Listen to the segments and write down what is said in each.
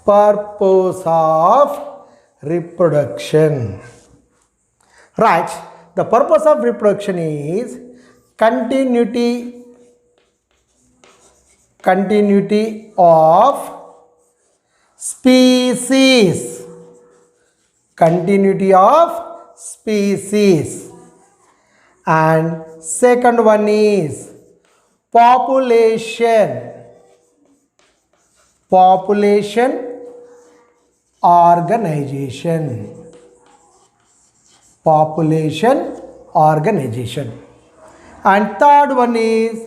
purpose of reproduction. Right. The purpose of reproduction is continuity of species. Continuity of species. And second one is population organization. And third one is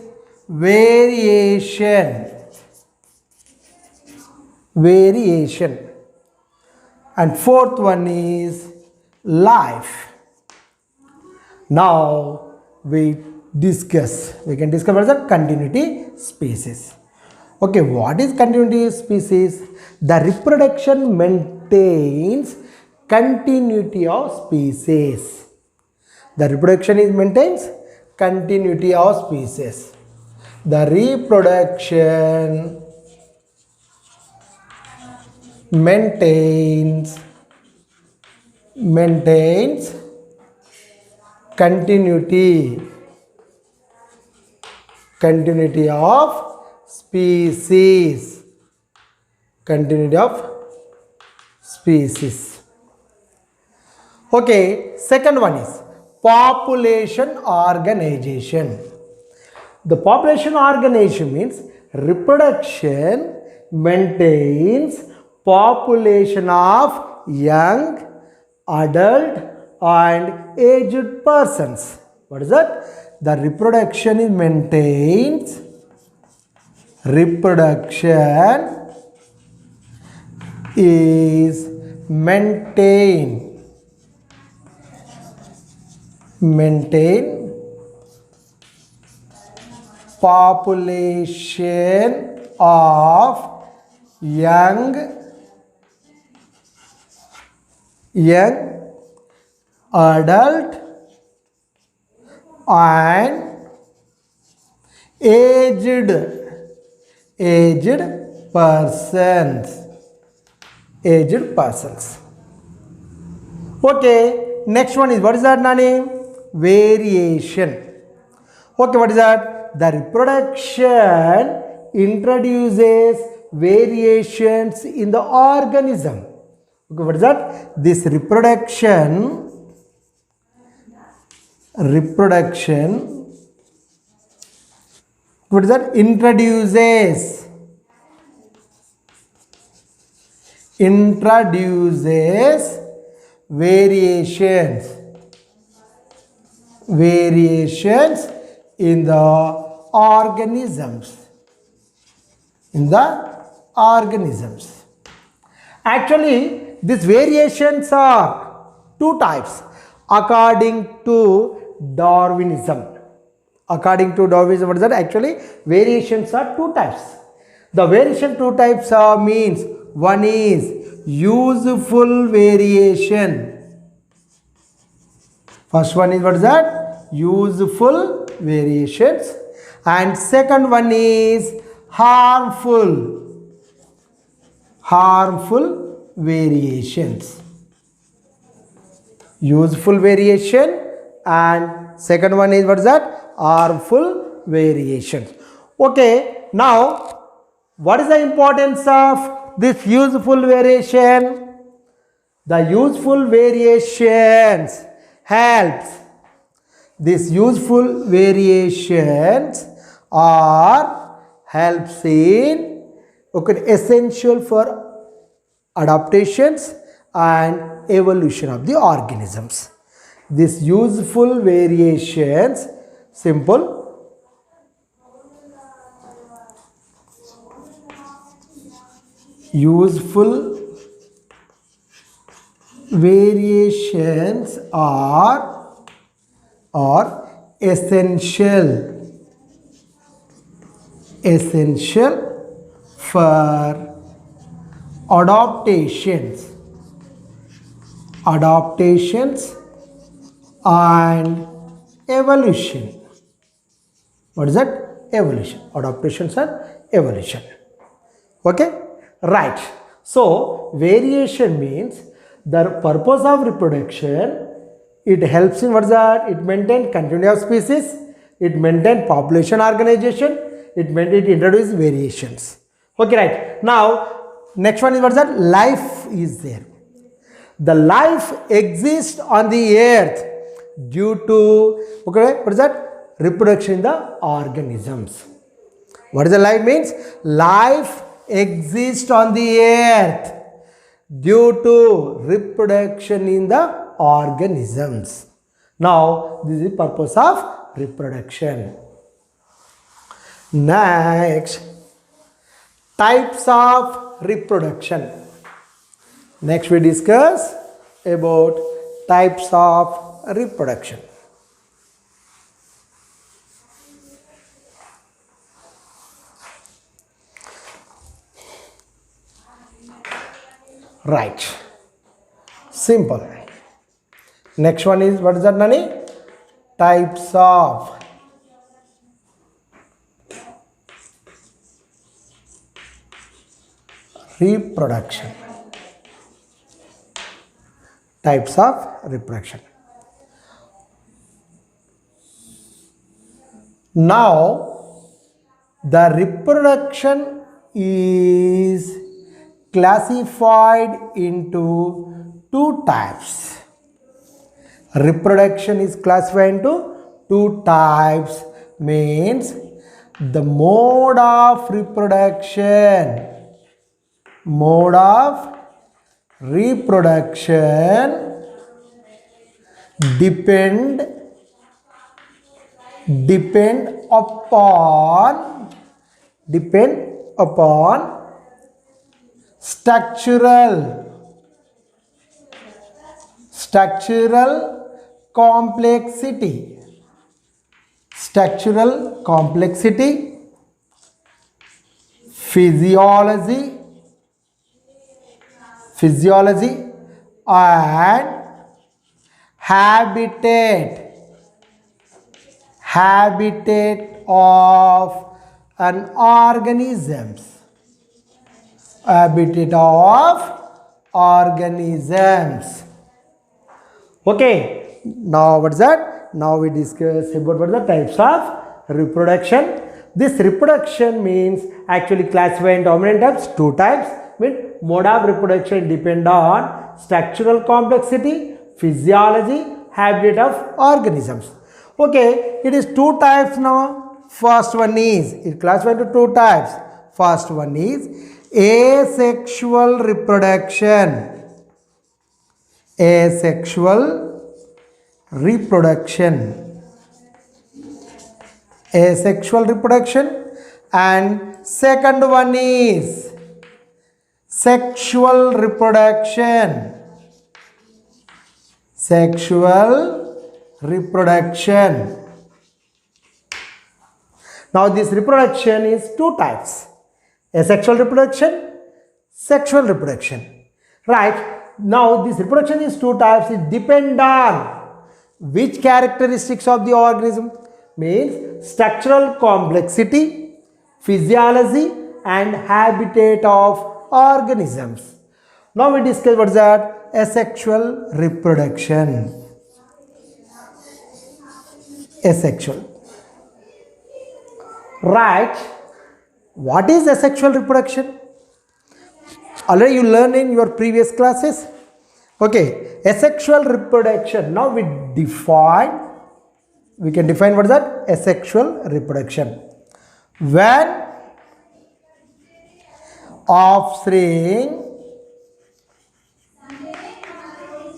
variation. And fourth one is life. Now we can discuss what is the continuity species. Okay, what is continuity species? The reproduction maintains continuity of species. The reproduction maintains continuity of species. The reproduction maintains continuity of species. Okay, second one is population organization. The population organization means reproduction maintains population of young, adult and aged persons. What is that? The reproduction maintains population of young, adult and aged persons. Okay, next one is, what is that, Nani? Variation. Okay, what is that? The reproduction introduces variations in the organism. Okay, what is that? This reproduction what is that? Introduces variations in the organisms. Actually, these variations are two types according to Darwinism. What is that? Actually, variations are two types. The variation two types means one is useful variation. First one is, what is that? Useful variations. And second one is harmful variations. Useful variation and second one is, what is that? Harmful variations. Okay, now what is the importance of this useful variation? The useful variations helps. These useful variations are helps in essential for adaptations and evolution of the organisms. These useful variations, simple, useful variations are essential for adaptations and evolution. What is that? Evolution. Adaptations and evolution. Okay, right. So variation means the purpose of reproduction. It helps in what is that? It maintain continuity of species. It maintain population organization. It introduce variations. Okay, right. Now next one is what is that? Life is there. The life exists on the earth due to, okay, what is that? Reproduction in the organisms. What is the life means? Life exists on the earth due to reproduction in the organisms. Now, this is the purpose of reproduction. Next, types of reproduction. Next, we discuss about types of reproduction. Right. Simple. Next one is, what is that, Nani? Types of reproduction. Types of reproduction. Now, the reproduction is classified into two types. Reproduction is classified into two types, means the mode of reproduction. Mode of reproduction depend upon structural complexity, physiology and habitat of an organisms. Habitat of organisms. Okay, now what is that? Now we discuss about what are the types of reproduction. This reproduction means actually classified into how many types? Two types. Mean mode of reproduction depend on structural complexity, physiology, habitat of organisms. Okay, it is two types now. First one is, it classified into two types. First one is asexual reproduction. Asexual reproduction. Asexual reproduction. And second one is sexual reproduction. Sexual reproduction. Now this reproduction is two types. Asexual reproduction, sexual reproduction. Right. Now this reproduction is two types. It depends on which characteristics of the organism, means structural complexity, physiology and habitat of organisms. Now we discuss what is that? Asexual reproduction. Asexual. Right. What is asexual reproduction? Already you learned in your previous classes. Okay, asexual reproduction. Now we can define what is that? Asexual reproduction. When offspring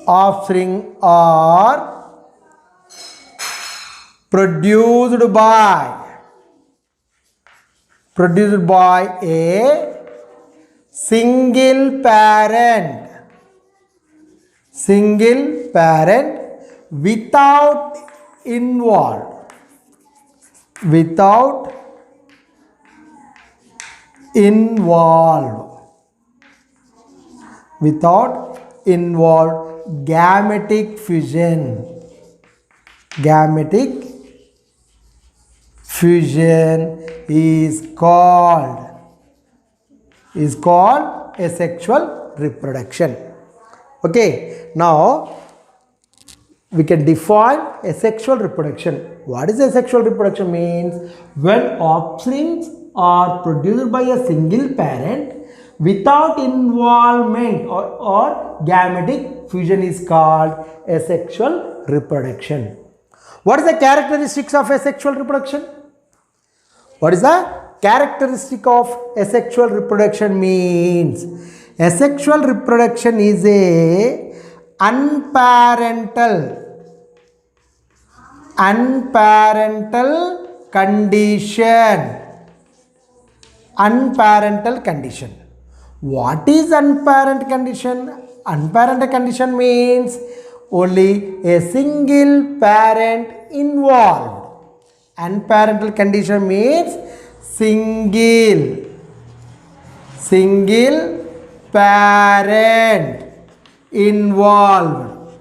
are produced by a single parent without involved gametic fusion. Gametic fusion is called is called asexual reproduction. Okay, now we can define asexual reproduction. What is asexual reproduction means? When offsprings are produced by a single parent without involvement or gametic fusion is called asexual reproduction. What is the characteristics of asexual reproduction? What is the characteristic of asexual reproduction means? Asexual reproduction is a unparental condition. Unparental condition. What is unparent condition? Unparental condition means only a single parent involved. Unparental condition means single parent involved.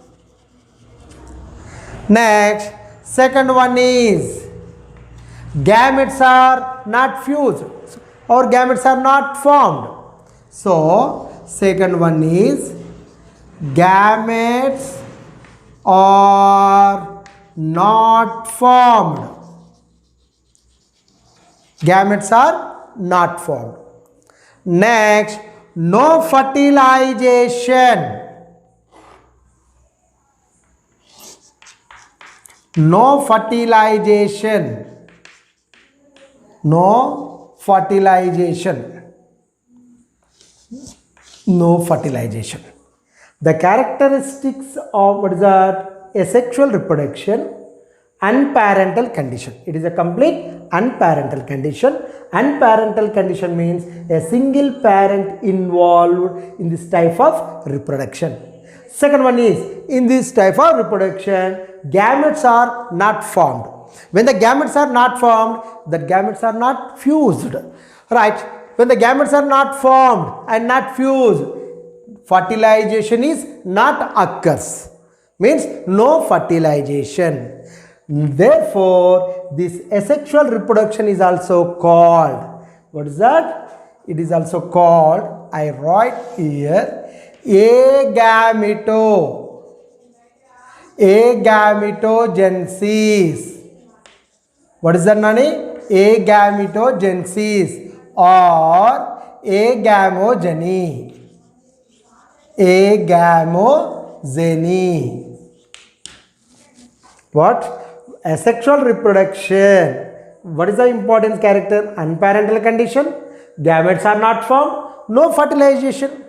Next, second one is gametes are not fused or gametes are not formed. So, second one is gametes are not formed. Gametes are not formed. Next, no fertilization. No fertilization. No fertilization. No fertilization. The characteristics of what is that? Asexual reproduction, unparental condition. It is a complete unparental condition. Unparental condition means a single parent involved in this type of reproduction. Second one is, in this type of reproduction, gametes are not formed. When the gametes are not formed, the gametes are not fused. Right? When the gametes are not formed and not fused, fertilization is not occurs. Means no fertilization. Therefore, this asexual reproduction is also called, what is that? It is also called, I write here, agametogenesis. What is that, Nani? Agametogenesis or agamogeny. Agamogeny. What? Asexual reproduction. What is the important character? Unparental condition. Gametes are not formed. No fertilization.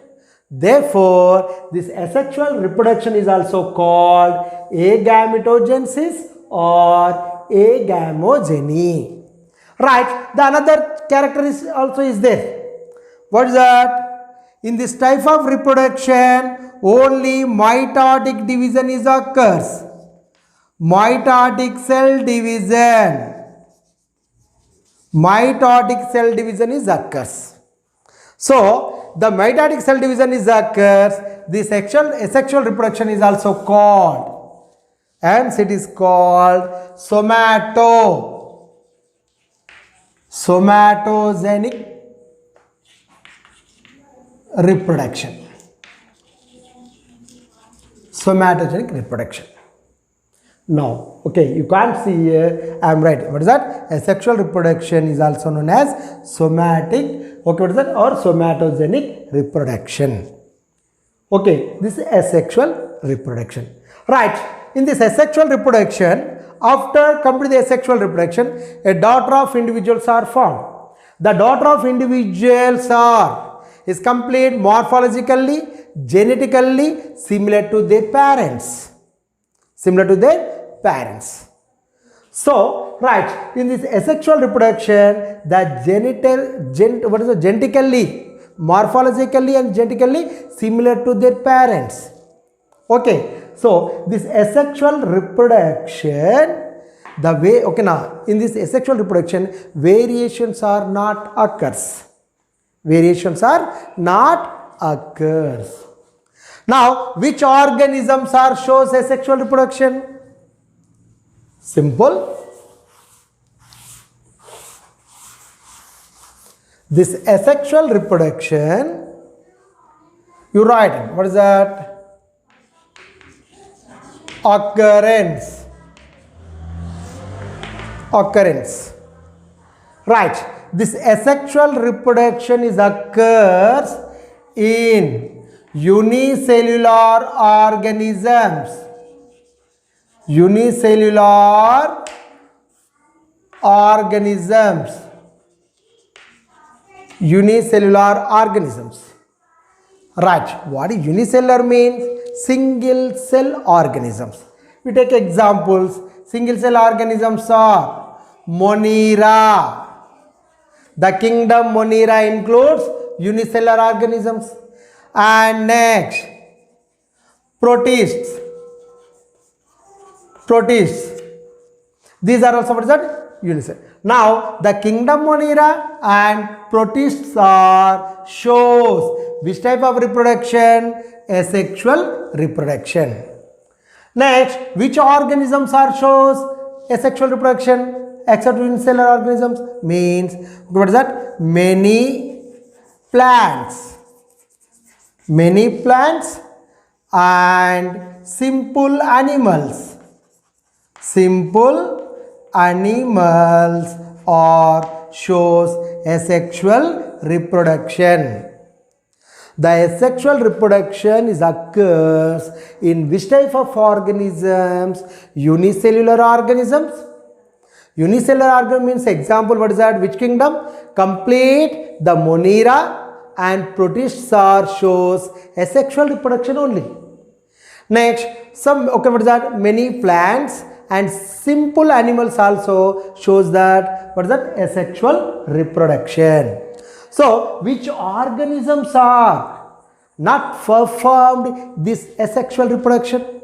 Therefore, this asexual reproduction is also called agametogenesis or agamogeny. Right. The another character is also is there. What is that? In this type of reproduction, only mitotic division is occurs. Mitotic cell division. Mitotic cell division is occurs. So, the mitotic cell division is occurs. This asexual reproduction is also called. Hence, it is called somatogenic reproduction. Somatogenic reproduction. Now, okay, you can't see here, I am right. What is that? Asexual reproduction is also known as somatic, okay, what is that? Or somatogenic reproduction. Okay, this is asexual reproduction. Right, in this asexual reproduction, after complete the asexual reproduction, a daughter of individuals are formed. The daughter of individuals is complete morphologically, genetically similar to their parents. Similar to their parents. So, right, in this asexual reproduction, the genetically, morphologically and genetically similar to their parents. Okay, so this asexual reproduction, the way, okay, now, in this asexual reproduction, variations are not occurs. Variations are not occurs. Now, which organisms shows asexual reproduction? Simple. This asexual reproduction, you write what is that? Occurrence. Right. This asexual reproduction is occurs in unicellular organisms. Unicellular organisms. Right. What is unicellular means? Single cell organisms. We take examples. Single cell organisms are Monera. The kingdom Monera includes unicellular organisms. And next, protists. These are also what is that? Unicellular. Now, the kingdom Monera and protists are shows which type of reproduction? Asexual reproduction. Next, which organisms are shows asexual reproduction except unicellular organisms? Means what is that? Many plants and simple animals. Or shows asexual reproduction. The asexual reproduction is occurs in which type of organisms? Unicellular organisms. Unicellular organism means example what is that? Which kingdom? Complete the Monera and protists are shows asexual reproduction only. Next, what is that? Many plants and simple animals also shows that what is that? Asexual reproduction. So, which organisms are not performed this asexual reproduction?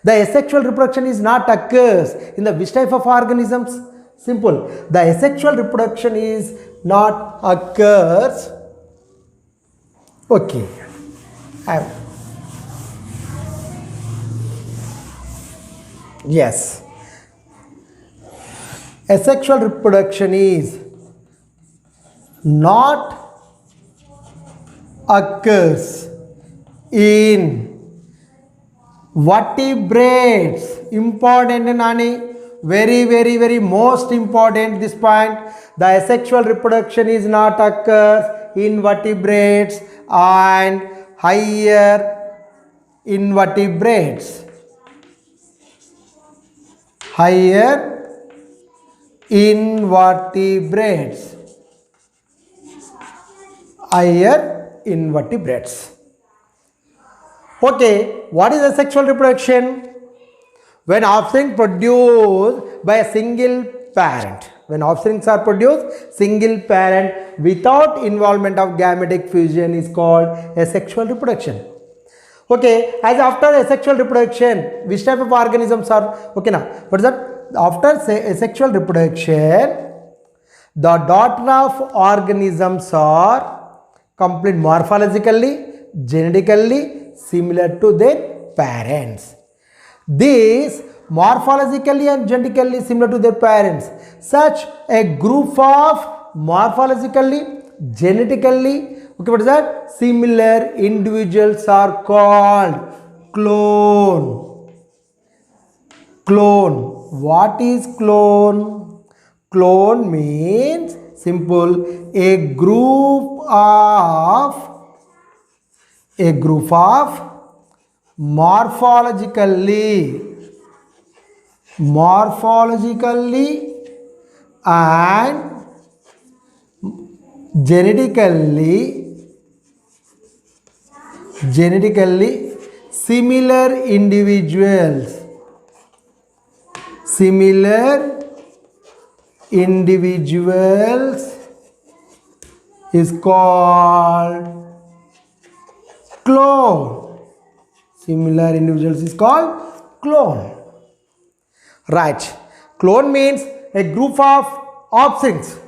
The asexual reproduction is not occurs in the which type of organisms? Simple. The asexual reproduction is not occurs. Okay. Yes. Asexual reproduction is not occurs in vertebrates. Important Nani, very most important this point. The asexual reproduction is not occurs in vertebrates and higher invertebrates. Higher invertebrates. Okay, what is asexual reproduction? When offspring produced by a single parent. When offsprings are produced single parent without involvement of gametic fusion is called asexual reproduction. Okay, as after asexual reproduction, which type of organisms are? Okay, now, what is that? After asexual reproduction, the daughter of organisms are complete morphologically, genetically similar to their parents. These morphologically and genetically similar to their parents. Such a group of morphologically, genetically, okay, what is that? Similar individuals are called clone. What is clone? Clone means simple a group of morphologically and genetically similar individuals is called clone. Similar individuals is called clone. Right. Clone means a group of offsprings.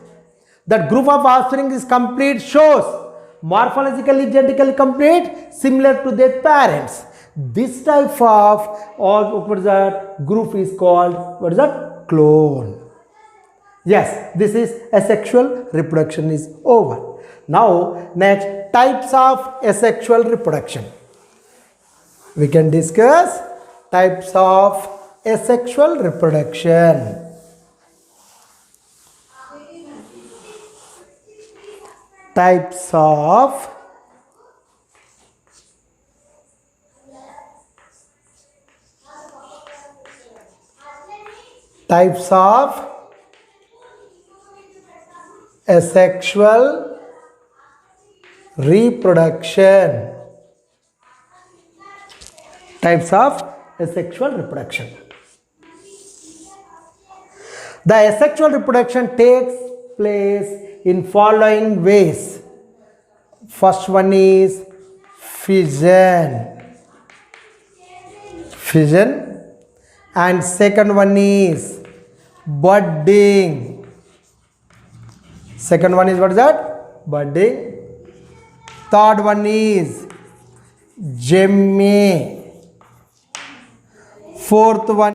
That group of offspring is complete, shows morphologically, genetically complete, similar to their parents. This type of or what is that group is called what is that? Clone. Yes, this is asexual reproduction is over. Now, next types of asexual reproduction. We can discuss types of asexual reproduction. Types of asexual reproduction. Types of asexual reproduction. The asexual reproduction takes place in following ways. First one is fission, and second one is budding. Second one is what is that? Budding. Third one is gemme. Fourth one